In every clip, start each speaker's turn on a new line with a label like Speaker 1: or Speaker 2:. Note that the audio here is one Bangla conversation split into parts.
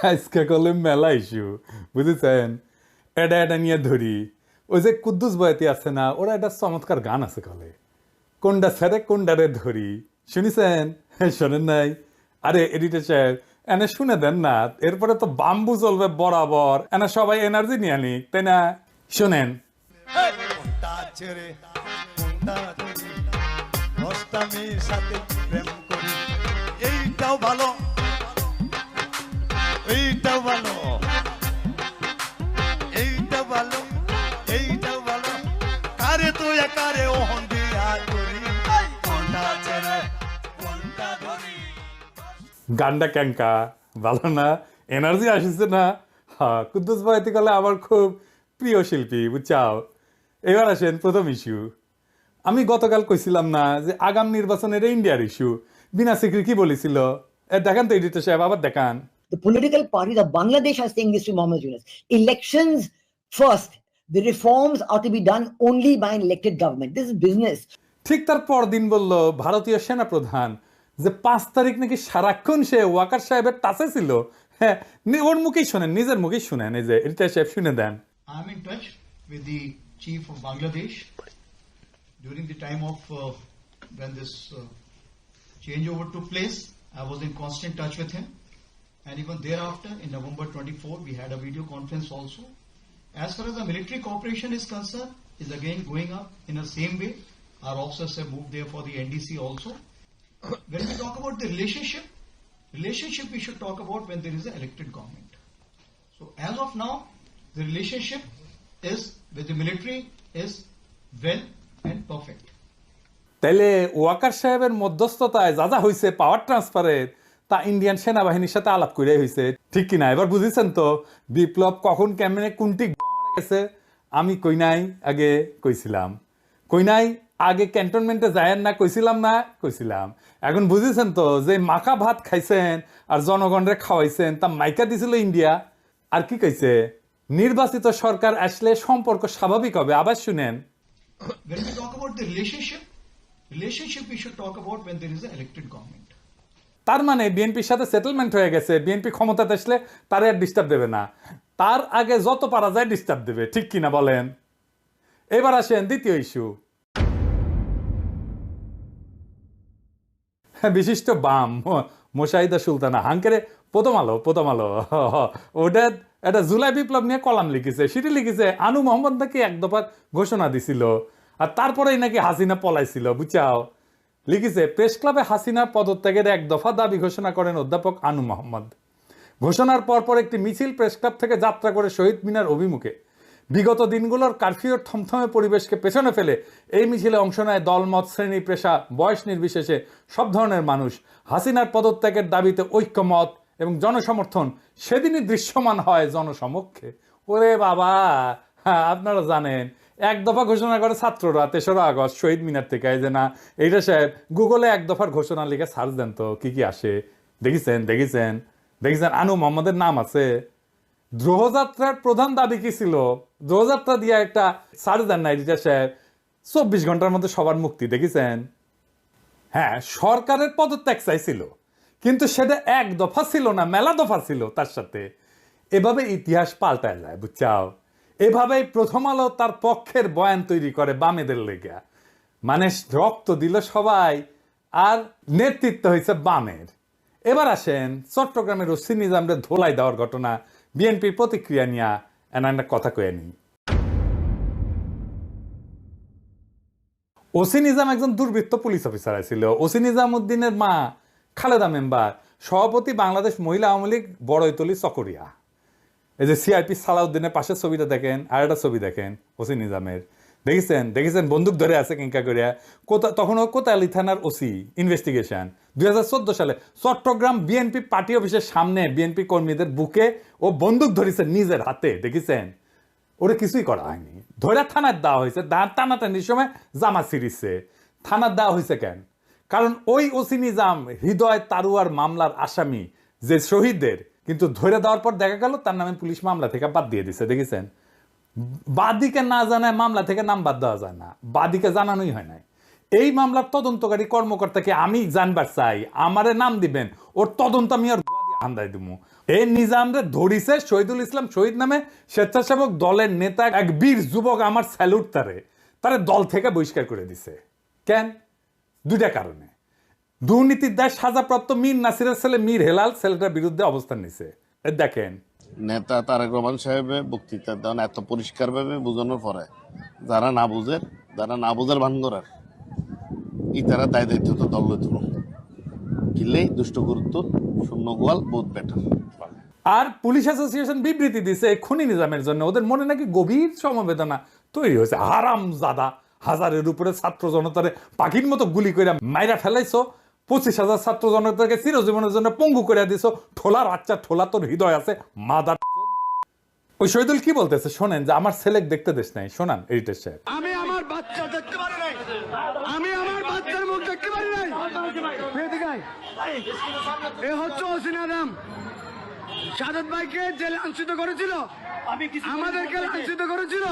Speaker 1: আজকে করলে মেলা ইস্যু, বুঝেছেন? এটা এটা নিয়ে ধরি। ওই যে কুদ্দুস বয়াতি আছে না, ওরা একটা চমৎকার গান আছে কলে, কোনটা ছেড়ে কোনটারে ধরি। শুনিছেন? শোনেন নাই? আরে এডিটর সাহেব, এনে শুনে দেন না, এরপরে তো বাম্বু চলবে বরাবর, এনে সবাই এনার্জি নিয়ে নিক, তাই না? শোনেন।
Speaker 2: কোনটা ছেড়ে কোনটা ধরি, 10টা মেয়ের সাথে প্রেম করি, এইটাও ভালো এইটাও ভালো এইটাও ভালো এইটাও ভালো, কারে তুই কারে ওহন দিয়া করি, কোনটা ছেড়ে কোনটা ধরি।
Speaker 1: গানটা ক্যাঙ্কা ভালো না? এনার্জি আসছে না? হ্যাঁ, কুদ্দুস বয়াতি কলে আমার খুব প্রিয় শিল্পী, বুঝছাও? এবার আসেন প্রথম ইস্যু। আমি গতকাল কইছিলাম না যে আগাম নির্বাচনের ইন্ডিয়ার ইস্যু, বিনা সিকরি কি বলেছিল? দেখান তো এডিটর সাহেব, আবার দেখান।
Speaker 3: The political parties of Bangladesh are saying this to Mohammed Yunus. Elections first. The reforms are to be done only by an elected government. This is business.
Speaker 1: ঠিক তার পরদিন বলল ভারতীয় সেনা প্রধান যে 5 তারিখ নাকি সারাক্ষণ সে ওয়াকার সাহেবের টাচে ছিল। হ্যাঁ, ওর মুখেই শোনেন, নিজের মুখেই শুনেন, এই যে এডিটর সাহেব শুনে দেন।
Speaker 4: I'm in touch with the chief of Bangladesh during the time of when this changeover took place. I was in constant touch with him, and even thereafter, in November 24, we had a video conference also. As far as the military cooperation is concerned, is again going up in the same way. Our officers have moved there for the NDC also. When we talk about the relationship we should talk about when there is an elected government. So as of now, the relationship is with the military is well and perfect.
Speaker 1: তাইলে ওয়াকার সাহেবের মধ্যস্থতায় যা যা হয়েছে পাওয়ার ট্রান্সফারের, তা ইন্ডিয়ান সেনাবাহিনীর সাথে আলাপ করে হয়েছে, ঠিক কিনা? এবার বুঝেছেন তো বিপ্লব কখন কেমনে কোনটি গেছে? আমি কই নাই আগে কইছিলাম, কই নাই আগে ক্যান্টনমেন্টে যায়েন না কইছিলাম না? কইছিলাম। এখন বুঝেছেন তো যে মাখা ভাত খাইছেন আর জনগণরে খাওয়াইছেন, তা মাইকা দিছিল ইন্ডিয়া। আর কি কইছে? নির্বাচিত সরকার আসলে সম্পর্ক স্বাভাবিক হবে। আবার শুনেন।
Speaker 4: When we talk about the relationship we should talk about when there is an elected government.
Speaker 1: তার মানে বিএনপির সাথে সেটেলমেন্ট হয়ে গেছে, বিএনপি ক্ষমতাতে আসলে তার আর ডিস্টার্ব দেবে না, তার আগে যত পারা যায় ডিস্টার্ব দেবে, ঠিক কিনা বলেন? এবার আসেন দ্বিতীয় ইস্যু। বিশিষ্ট বাম মোশাহিদা সুলতানা হাঙ্কেরে প্রথম আলো ওটা একটা জুলাই বিপ্লব নিয়ে কলাম লিখেছে, সেটি লিখেছে আনু মোহাম্মদ নাকি এক দফার ঘোষণা দিছিল, আর তারপরেই নাকি হাসিনা পলাইছিল, বুঝাও? লিখেছে প্রেস ক্লাবে হাসিনার পদত্যাগের এক দফা দাবি ঘোষণা করেন অধ্যাপক আনু মোহাম্মদ। ঘোষণার পরপর একটি মিছিল প্রেস ক্লাব থেকে যাত্রা করে শহীদ মিনার অভিমুখে। বিগত দিনগুলোর কারফিউর থমথমে পরিবেশকে পেছনে ফেলে এই মিছিলে অংশ নেয় দলমত, শ্রেণী, পেশা, বয়স নির্বিশেষে সব ধরনের মানুষ। হাসিনার পদত্যাগের দাবিতে ঐক্যমত এবং জনসমর্থন সেদিনই দৃশ্যমান হয় জনসমক্ষে। ওরে বাবা, হ্যাঁ, আপনারা জানেন এক দফা ঘোষণা করে ছাত্ররা 3রা আগস্ট শহীদ মিনার থেকে। এই যে না, এইটা সাহেব গুগলে এক দফার ঘোষণা লিখে সার্চ দেন তো কি কি আসে। দেখেছেন আনু মোহাম্মদের নাম আছে। দ্রোহযাত্রার প্রধান দাবি কি ছিল? দ্রোহযাত্রা দিয়ে একটা সার্চ দেন না এডিটর সাহেব, 24 ঘন্টার মধ্যে সবার মুক্তি। দেখেছেন? হ্যাঁ, সরকারের পদত্যাগ চাইছিল, কিন্তু সেটা এক দফা ছিল না, মেলা দফা ছিল তার সাথে। এভাবে ইতিহাস পাল্টায় যায়, বুঝছাও? এভাবেই প্রথম আলো তার পক্ষের বয়ান তৈরি করে বামেদের লেগে, মানে রক্ত দিল সবাই আর নেতৃত্ব হয়েছে বামের। এবার আসেন চট্টগ্রামের ওসি নিজামরে ধোলাই দেওয়ার ঘটনা, বিএনপির প্রতিক্রিয়া নিয়ে একটা কথা কয়ে নি। ওসি নিজাম একজন দুর্বৃত্ত পুলিশ অফিসার ছিল। ওসি নিজাম উদ্দিনের মা খালেদা মেম্বার, সভাপতি বাংলাদেশ মহিলা আওয়ামী লীগ বড়ইতলি চকরিয়া। এই যে সিআইপি সালাউদ্দিনের পাশের ছবিটা দেখেন, আর একটা ছবি দেখেন ওসি নিজামের। দেখেছেন বন্দুক ধরে আছে কিংকা করিয়া। তখনও কোতোয়ালি থানার ওসি ইনভেস্টিগেশন 2014 সালে চট্টগ্রাম বিএনপি পার্টি অফিসের সামনে বিএনপি কর্মীদের বুকে ও বন্দুক ধরেছে নিজের হাতে। দেখেছেন? ওরে কিছুই করা হয়নি, ধরে থানার দেওয়া হয়েছে। টানাটানির সময় জামা ছিঁড়িছে। থানার দেওয়া হয়েছে কেন? কারণ ওই ওসি নিজাম হৃদয় তারুয়ার মামলার আসামি যে শহীদদের, কিন্তু ধরে দেওয়ার পর দেখা গেল তার নামে পুলিশ মামলা থেকে বাদ দিয়ে দিছে। দেখেছেন? বাদীকে না জানায় মামলা থেকে নাম বাদ দেওয়া যায় না, বাদীকে জানানোই হয় নাই। এই মামলার তদন্তকারী কর্মকর্তাকে আমি জানবার চাই, আমারে নাম দিবেন, ওর তদন্ত আমি ওর হান্দাই দিব। এই নিজামরে ধরিছে শহীদুল ইসলাম শহীদ নামে স্বেচ্ছাসেবক দলের নেতা এক বীর যুবক, আমার স্যালুট তারে দল থেকে বহিষ্কার করে দিছে। কেন? দুইটা কারণে। দুর্নীতির দায় সাজাপ্রাপ্ত মীর নাসিরের ছেলে মীর হেলাল ছেলেটার বিরুদ্ধে অবস্থান নিছে। দেখেন
Speaker 5: নেতা তারেক রহমান সাহেবের বক্তৃতা দেন এত পরিষ্কার ভাবে বোঝানোর পরে যারা না বোঝার ভান করার তারা দায় দায়িত্ব তো দল লইত কিলে দুষ্ট গুরুত্ব শূন্য গোয়াল বহুত বেটার।
Speaker 1: আর পুলিশ অ্যাসোসিয়েশন বিবৃতি দিছে এই খুনি নিজামের জন্য ওদের মনে নাকি গভীর সমবেদনা তৈরি হয়েছে। হারাম জাদা, হাজারের উপরে ছাত্র জনতারে পাখির মতো গুলি করে মাইরা ফেলাইছো, 25,000 ছাত্র জনতাকে চিরজীবনের জন্য পঙ্গু করে দিছো। ঠোলা রাচ্চা ঠোলা তোর হৃদয় আছে মাদার। ওই শহীদুল কি বলতেছে শোনেন, যে আমার ছেলে দেখতে দেশ নাই। শোনান এডিটর সাহেব।
Speaker 6: আমি আমার বাচ্চা দেখতে পারি নাই, আমি আমার বাচ্চার মুখ দেখতে পারি নাই। এ হচ্ছে ওসিনা আদম, সাদত ভাইকে জেলে লাঞ্ছিত করেছিল, আমাদেরকে লাঞ্ছিত করেছিল।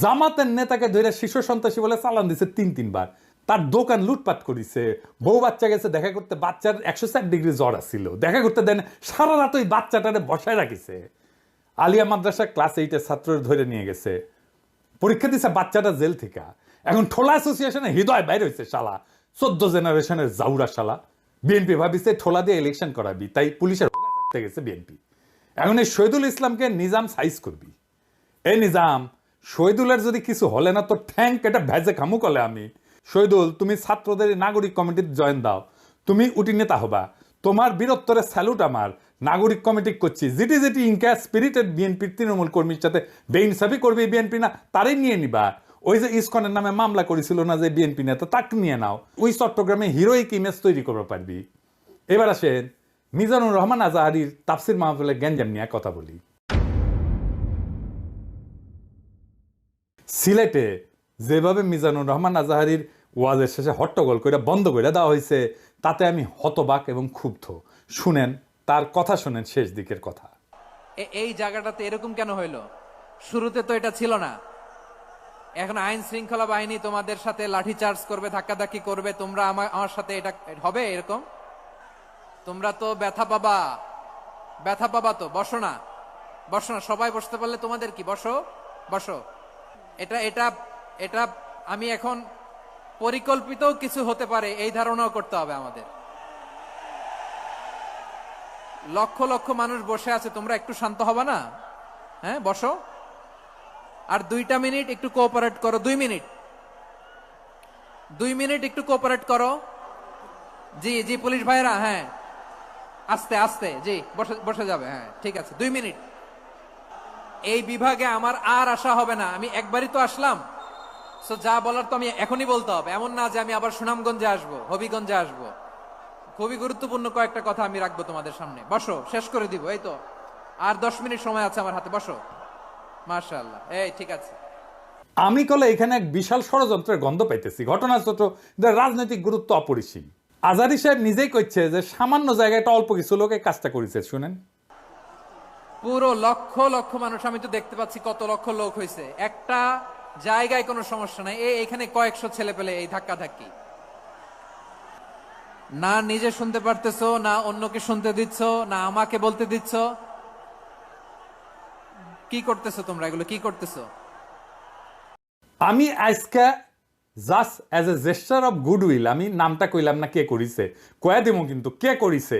Speaker 1: জামাতের নেতাকে ধরে শিশু সন্ত্রাসী বলে চালান দিছে 3 বার। তার দোকান লুটপাট করিছে, বউ বাচ্চা গেছে দেখা করতে, বাচ্চার 104 ডিগ্রি জ্বর আসছিল, দেখা করতে দেন সারা রাত ওই বাচ্চাটারে বসায় রাখিছে। আলিয়া মাদ্রাসা ক্লাস 8-এর ছাত্রদের ধরে নিয়ে গেছে, পরীক্ষা দিছে বাচ্চাটা জেল থেকে। এখন ঠোলা অ্যাসোসিয়েশনের হৃদয় বাইরে হয়েছে শালা, 14 জেনারেশনের জাউরা শালা। বিএনপি ভাবিছে ঠোলা দিয়ে ইলেকশন করাবি, তাই পুলিশের গেছে বিএনপি। এখন এই শহীদুল ইসলামকে নিজাম সাইজ করবি। এই নিজাম, শহীদুলের যদি কিছু হলে না তো ঠ্যাং কেটে ভেজে খামু কলে আমি। শহীদুল, তুমি ছাত্রদের নাগরিক কমিটিতে জয়েন দাও, তুমি উটি নেতা হবা। তোমার বীরত্বরে স্যালুট আমার। নাগরিক কমিটি করছি, যেটি ইনকা স্পিরিটেড বিএনপির তৃণমূল কর্মীর সাথে বেইনসাফি করবে বিএনপি না, তারই নিয়ে নিবা। ওই যে ইসকনের নামে মামলা করেছিল না যে বিএনপি নেতা, তাকে নিয়ে নাও। ওই চট্টগ্রামে হিরোইক ইমেজ তৈরি করতে পারবি। এবার আসেন মিজানুর রহমান আজাহারির তাফসির মাহফিলে গ্যাঞ্জাম নিয়ে কথা বলি। সিলেটে যেভাবে মিজানুর রহমান আজাহারির ওয়াজের শেষে হট্টগোল করে বন্ধ করে দেওয়া হয়েছে, তাতে আমি হতবাক এবং ক্ষুব্ধ। শুনেন তার কথা, শুনেন শেষ দিকের কথা।
Speaker 7: এই জায়গাটাতে এরকম কেন হইলো? শুরুতে তো এটা ছিল না। এখন আইন শৃঙ্খলা বাহিনী তোমাদের সাথে লাঠি চার্জ করবে, ধাক্কাধাক্কি করবে, তোমরা আমার সাথে এটা হবে এরকম? তোমরা তো ব্যথা পাবা তো। বসো না, সবাই বসতে পারলে তোমাদের কি? বসো। এটা আমি এখন পরিকল্পিত কিছু হতে পারে এই ধারণাও করতে হবে আমাদের। লক্ষ লক্ষ মানুষ বসে আছে, তোমরা একটু শান্ত হবা না? হ্যাঁ, বসো। আর 2 মিনিট একটু কোঅপারেট করো। 2 মিনিট একটু কোঅপারেট করো। জি পুলিশ ভাইরা, হ্যাঁ আস্তে আস্তে, জি বসে যাবে। হ্যাঁ ঠিক আছে, 2 মিনিট। এই বিভাগে আমার আর আসা হবে না, আমি একবারই তো আসলাম। সো যা বলার তো আমি এখনই বলতে হবে। এমন না যে আমি আবার সুনামগঞ্জে আসবো, হবিগঞ্জে আসবো। খুবই গুরুত্বপূর্ণ কয়েকটা কথা আমি রাখবো তোমাদের সামনে। বসো, শেষ করে দিব। এই তো আর 10 মিনিট সময় আছে আমার হাতে। বসো। মাশাআল্লাহ, এই ঠিক আছে।
Speaker 1: আমি কলে এখানে এক বিশাল ষড়যন্ত্রের গন্ধ পাইতেছি। ঘটনাচক্র রাজনৈতিক গুরুত্ব অপরিসীম। আজারি সাহেব নিজেই কইছে যে সামান্য জায়গাটা অল্প কিছু লোক এই কাজটা করেছে। শুনেন,
Speaker 7: পুরো লক্ষ লক্ষ মানুষ, আমি তো দেখতে পাচ্ছি কত লক্ষ লোক হয়েছে একটা জায়গায়, কোনো সমস্যা নাই। এখানে কয়েকশো ছেলে পেলে এই ধাক্কাধাক্কি, না নিজে শুনতে পারতেছো, না অন্যকে শুনতে দিচ্ছ, না আমাকে বলতে দিচ্ছ। কি করতেছো তোমরা? এগুলো কি করতেছো?
Speaker 1: আমি আজকে just as a gesture of goodwill, আমি নামটা কইলাম না কে করিছে, কয়া দিব কিন্তু কে করিছে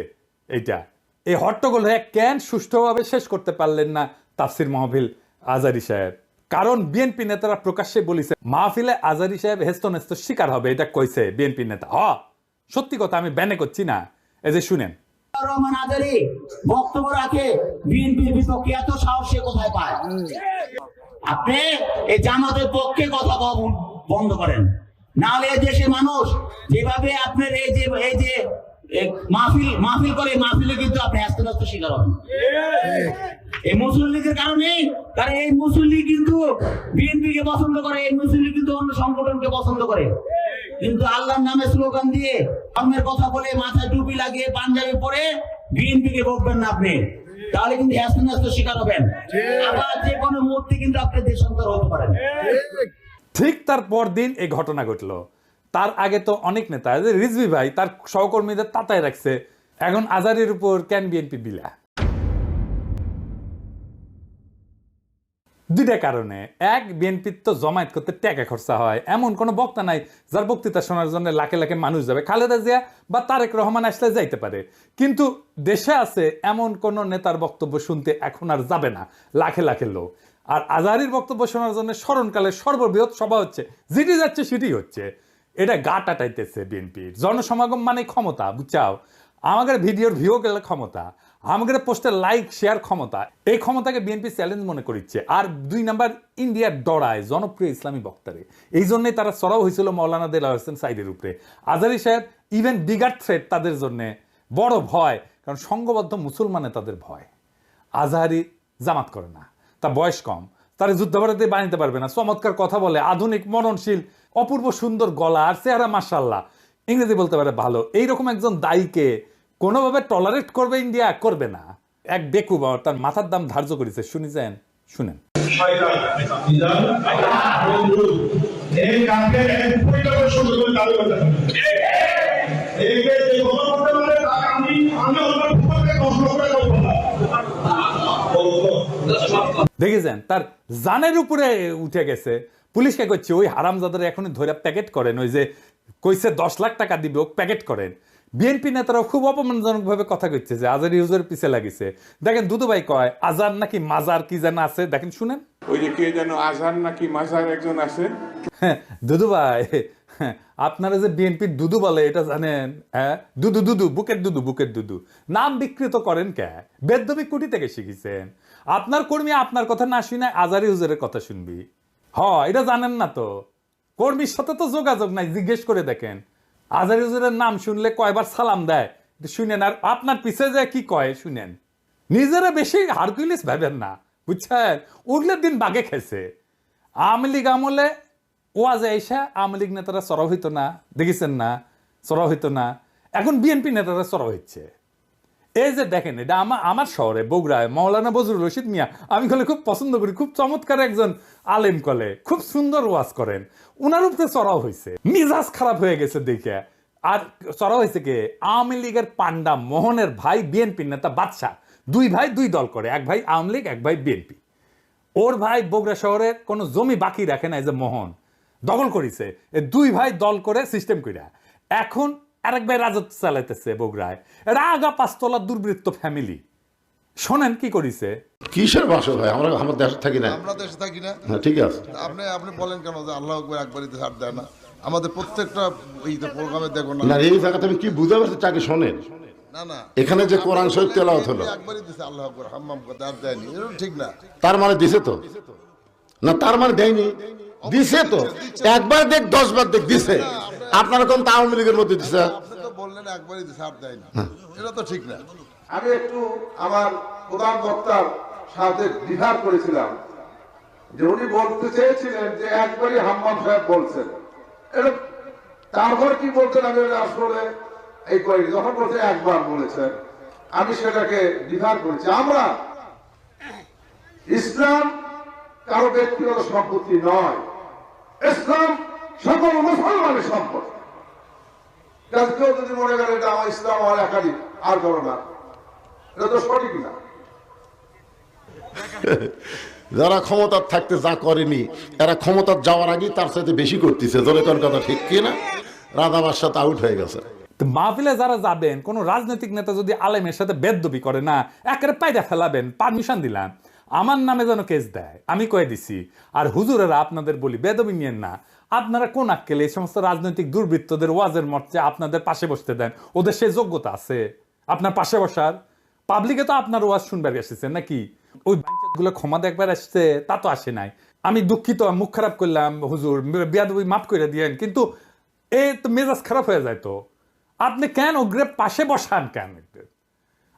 Speaker 1: এইটা। এই হট্টগোল হয়ে কেন সুষ্ঠুভাবে শেষ করতে পারলেন না তাফসির মাহফিল আজারি সাহেব? কারণ বিএনপি নেতারা প্রকাশ্যে বলিছে মাহফিলে আজারি সাহেব হেস্তনেস্ত শিকার হবে, এটা কইছে বিএনপি নেতা। সত্যি কথা, আমি ব্যানে করছি না। এই যে শুনেন,
Speaker 8: রহমান আজারি বক্তব্য রাখে বিএনপির বিপক্ষে, এত সাহস সে কোথায় পায়? আপনি এই জামাতের পক্ষে কথা বন্ধ করেন, নাহলে এই দেশের মানুষ যেভাবে আপনার এই যে মাহফিল করে, মাহফিলে কিন্তু আপনি আস্তে আস্তে শিকার হবেন এই মুসলিম লীগের কারণে। কারণ এই মুসলিম লীগ কিন্তু বিএনপি কে পছন্দ করে, এই মুসলিম লীগ কিন্তু অন্য সংগঠনকে পছন্দ করে। কিন্তু আল্লাহর নামে স্লোগান দিয়ে, ধর্মের কথা বলে, মাথায় টুপি লাগিয়ে, পাঞ্জাবি পরে বিএনপি কে বলবেন না আপনি, তাহলে কিন্তু আস্তে শিকার হবেন। আবার যে কোনো মুহূর্তে কিন্তু আপনি দেশান্তর হতে পারেন।
Speaker 1: ঠিক তার পরদিন এই ঘটনা ঘটলো। তার আগে তো অনেক নেতা, রিজভী ভাই তার সহকর্মীদের তাতায় রাখছে। এখন আজারির উপর কেন বিএনপি বিলা? দুইটা কারণে। এক, বিএনপির তো জমায়েত করতে টাকা খরচা হয়, এমন কোনো বক্তা নাই যার বক্তৃতা শোনার জন্য লাখে লাখে মানুষ যাবে। খালেদা জিয়া বা তারেক রহমান আসলে যাইতে পারে, কিন্তু দেশে আছে এমন কোন নেতার বক্তব্য শুনতে এখন আর যাবে না লাখে লাখে লোক। আর আজহারীর বক্তব্য শোনার জন্য স্মরণকালের সর্ববৃহৎ সভা হচ্ছে, যেটি যাচ্ছে সেটি হচ্ছে। এটা গা টাটাইতেছে বিএনপির। জনসমাগম মানে ক্ষমতা, বুঝছাও? আমাদের ভিডিওর ভিউ গেলে ক্ষমতা, আমাদের পোস্টের লাইক শেয়ার ক্ষমতা, এই ক্ষমতাকে বিএনপি চ্যালেঞ্জ মনে করছে। আর 2 নাম্বার, ইন্ডিয়ার ডরায় জনপ্রিয় ইসলামী বক্তারে, এই জন্যই তারা চড়াও হয়েছিল মৌলানা দেলাওয়ার হোসেন সাইদের উপরে। আজহারী সাহেব ইভেন বিগার থ্রেট তাদের জন্য বড় ভয়, কারণ সংঘবদ্ধ মুসলমানে তাদের ভয়। আজহারী জামাত করে না, তার বয়স কম, তারা যুদ্ধাপরাধী বানাইতে পারবে না, চমৎকার কথা বলে, আধুনিক মননশীল, অপূর্ব সুন্দর গলা আর চেহারা, মাশাআল্লাহ, ইংরেজি বলতে পারে ভালো। এইরকম একজন দায়ীকে কোনোভাবে টলারেট করবে ইন্ডিয়া? করবে না। এক বেকুব তার মাথার দাম ধার্য করেছে, শুনেছেন? শুনেন। দেখেছেন, তার জানের উপরে উঠে গেছে। পুলিশকে করছে ওই হারামজাদার এখনই ধরে প্যাকেট করেন, ওই যে কইছে 10 লাখ টাকা দিবে, ও প্যাকেট করেন। বিএনপি নেতারাও খুব অপমানজনক ভাবে কথা কইছে যে আজহারী হুজুরের পিছে লাগিছে। দেখেন দুদু ভাই কয় আজহার নাকি মাজার কি যেন আছে, দেখেন শুনেন।
Speaker 9: ওই যে কে যেন আজহার নাকি মাজার একজন আছে।
Speaker 1: দুদু ভাই, আপনারা যে বিএনপির দুদু বলে এটা জানেন? হ্যাঁ, দুদু দুদু, বুকের দুদু, বুকের দুদু নাম বিকৃত করেন কে? বেদবি কুটি থেকে শিখেছেন? আপনার কর্মী আপনার কথা না শুনে আজহারী হুজুরের কথা শুনবি? এটা জানেন না তো? কর্মীর সাথে তো যোগাযোগ নাই, জিজ্ঞেস করে দেখেন। আজহারী হুজুরের নাম শুনলে কয়বার সালাম দেয় শুনেন, আর আপনার পিছে যে কি কয় শুনেন। নিজেরা বেশি হারকুলিস ভাবেন না, বুঝছেন? উগলের দিন বাগে খেছে। আওয়ামী লীগ আমলে ওয়াজে আইসা আওয়ামী লীগ নেতারা চড়াও হইতো না, দেখেছেন না? চড়াও হইতো না, এখন বিএনপি নেতারা চড়াও হচ্ছে। এই যে দেখেন, এটা আমার শহরে বগুড়ায় মাওলানা বজরুল রশিদ মিয়া, আমি কলে খুব পছন্দ করি, খুব চমৎকার একজন আলেম, কলে খুব সুন্দর ওয়াজ করেন, উনার উপরে চড়াও হয়েছে। মিজাজ খারাপ হয়ে গেছে দেখে। আর চড়াও হয়েছে কে? আওয়ামী লীগের পান্ডা মোহনের ভাই বিএনপি নেতা বাদশা, 2 ভাই 2 দল করে, এক ভাই আওয়ামী লীগ, এক ভাই বিএনপি। ওর ভাই বগুড়া শহরের কোনো জমি বাকি রাখে না, এই যে মোহন দখল করেছে, 2 ভাই দল করে সিস্টেম কইরা এখন আরেক ভাই রাজত্ব চালাইতেছে বগুড়ায়। এরা আগা 5 তলা দুর্বৃত্ত ফ্যামিলি। শোনেন কি করিছে।
Speaker 10: কিসের ভাষা ভাই? আমরা আমার দেশে থাকি না।
Speaker 11: আমরা দেশে থাকি না।
Speaker 10: হ্যাঁ, ঠিক আছে।
Speaker 11: আপনি বলেন কেন যে আল্লাহু আকবার একবারই ছাড় দেয় না? আমাদের প্রত্যেকটা এই প্রোগ্রামে দেখো না।
Speaker 10: না, এই জায়গাতে আমি কি বুঝতে পারছি, চাকি শোনেন।
Speaker 11: না না,
Speaker 10: এখানে যে কোরআন শরীফ তেলাওয়াত হলো,
Speaker 11: একবারই দিছে আল্লাহু আকবার, হাম্মাম করতে আর দেয়নি, এটা ঠিক না।
Speaker 10: তার মানে দিছে তো? না, তার মানে দেয়নি, দিছে তো। একবার দেখ 10 বার দেখ দিছে। আপনারা কোন আওয়ামী লীগের মধ্যে দিছে?
Speaker 11: আপনি তো বললেন একবারই দিছে আর দেয়নি, এটা তো ঠিক না।
Speaker 9: আমি একটু আমার প্রধান বক্তার সাথে দ্বিধা করেছিলাম যে উনি বলতে চেয়েছিলেন যে একবারই হাম্মাম সাহেব বলছেন, এটা তারপর কি বলছেন আমি আসলে এই করি, যখন বলছে একবার বলেছেন আমি সেটাকে দ্বিধা করেছি। আমরা ইসলাম কারো ব্যক্তিগত সম্পত্তি নয়, ইসলাম সকল মুসলমানের সম্পদ। কেউ যদি মনে করে এটা আমার ইসলাম আমার একাধিক আর করো না, এটা তো সঠিক না।
Speaker 10: যারা ক্ষমতার থাকতে যা করেনি, এরা ক্ষমতার যাওয়ার আগেই তার সাথে বেশি করতেছে। জোরে কোন কথা ঠিক কি না? রাধাবার সাথে আউট হয়ে গেছে।
Speaker 1: মাহফিলে যারা যাবেন, কোন রাজনৈতিক নেতা যদি আলেমের সাথে বেদবি করে না, একেবারে পায়রা ফেলাবেন, পারমিশন দিলাম, আমার নামে যেন কেস দেয়, আমি কয়ে দিছি। আর হুজুরেরা আপনাদের বলি, বেদবি নিয়েন না। আপনারা কোন আক্কেলে এই সমস্ত রাজনৈতিক দুর্বৃত্তদের ওয়াজের মঞ্চে আপনাদের পাশে বসতে দেন? ওদের সেই যোগ্যতা আছে আপনার পাশে বসার? পাবলিকে তো আপনার ওয়াজ শুনবার এসেছেন নাকি? ওই গুলো ক্ষমা দেখবার আসছে, তা তো আসে নাই। আমি দুঃখিত, মুখ খারাপ করলাম হুজুর, বেয়াদবি মাফ করে দিয়েন, কিন্তু এ তো মেজাজ খারাপ হয়ে যায়। তো আপনি কেন ওগ্রে পাশে বসান কেন?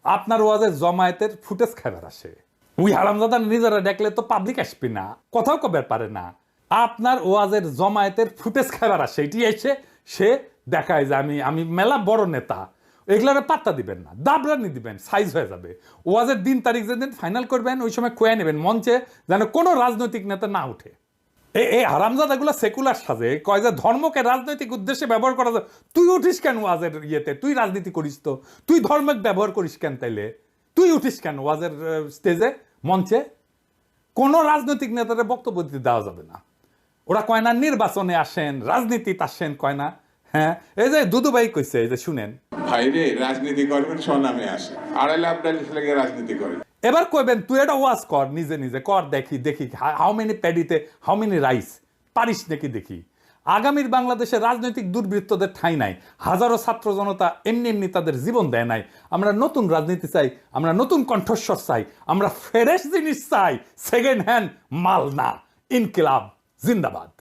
Speaker 1: আপনার ওয়াজের জমায়েতের ফুটেজ খাবার আসে, ওই হারামজাদা নিজেরা দেখলে তো পাবলিক আসবে না, কথাও কবে পারে না। আপনার ওয়াজের জমায়েতের ফুটেজ খাবার আসে, এটি এসে সে দেখায় যে আমি মেলা বড় নেতা। এগুলোর পাত্তা দিবেন না, দাবরানি দিবেন, সাইজ হয়ে যাবে। ওয়াজের দিন তারিখ যেদিন ফাইনাল করবেন ওই সময় কয়ে নেবেন মঞ্চে, যেন কোনো রাজনৈতিক নেতা না উঠে। এই হারামজাদাগুলো সেকুলার সাজে, কয় যে ধর্মকে রাজনৈতিক উদ্দেশ্যে ব্যবহার করা যায়। তুই উঠিস কেন ওয়াজের ইয়েতে? তুই রাজনীতি করিস তো, তুই ধর্মকে ব্যবহার করিস কেন? তাইলে তুই উঠিস কেন ওয়াজের স্টেজে, মঞ্চে? কোনো রাজনৈতিক নেতাদের বক্তব্য দিতে দেওয়া যাবে না। ওরা কয় না নির্বাচনে আসেন, রাজনীতিতে আসেন, কয় না। হ্যাঁ, এই যে দুদুভাই কইছে, এই যে শুনেন,
Speaker 12: ভাইরে রাজনীতি করবেন স্বনামে আসে, 2.5 লাখ লেগে রাজনীতি করেন।
Speaker 1: এবার কইবেন তুই এটা ওয়াজ কর, নিজে নিজে কর, দেখি দেখি হাউ মেনি প্যাডিতে হাউ মেনি রাইস, পারিস নাকি দেখি। আগামীর বাংলাদেশে রাজনৈতিক দুর্বৃত্তদের ঠাঁই নাই, হাজারো ছাত্র জনতা এমনি এমনি তাদের জীবন দেয় নাই। আমরা নতুন রাজনীতি চাই, আমরা নতুন কণ্ঠস্বর চাই, আমরা ফ্রেশ জিনিস চাই, সেকেন্ড হ্যান্ড মাল না। ইনকিলাব জিন্দাবাদ।